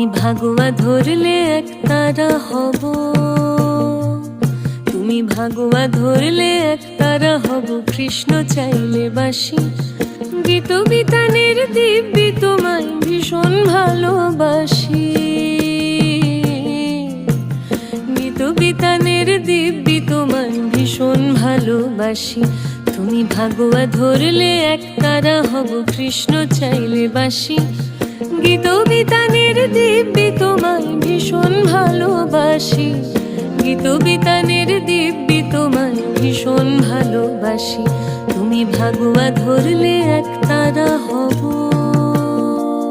ভাগোয়া ধরলে একতারা হব, তুমি ভাগোয়া ধরলে একতারা হব। কৃষ্ণ চাইলে বাসি, গীত বিতানের দিব্যি তোমায় ভীষণ ভালোবাসি। গীত বিতানের দিব্যি তোমায় ভীষণ ভালোবাসি। তুমি ভাগোয়া ধরলে একতারা হব, কৃষ্ণ চাইলে বাসি। গীত বিতানের দিব্যি তোমায় ভীষণ ভালোবাসি। গীত বিতানের দিব্যি তোমায় ভীষণ ভালোবাসি। তুমি ভাগোয়া ধরলে একতারা হব।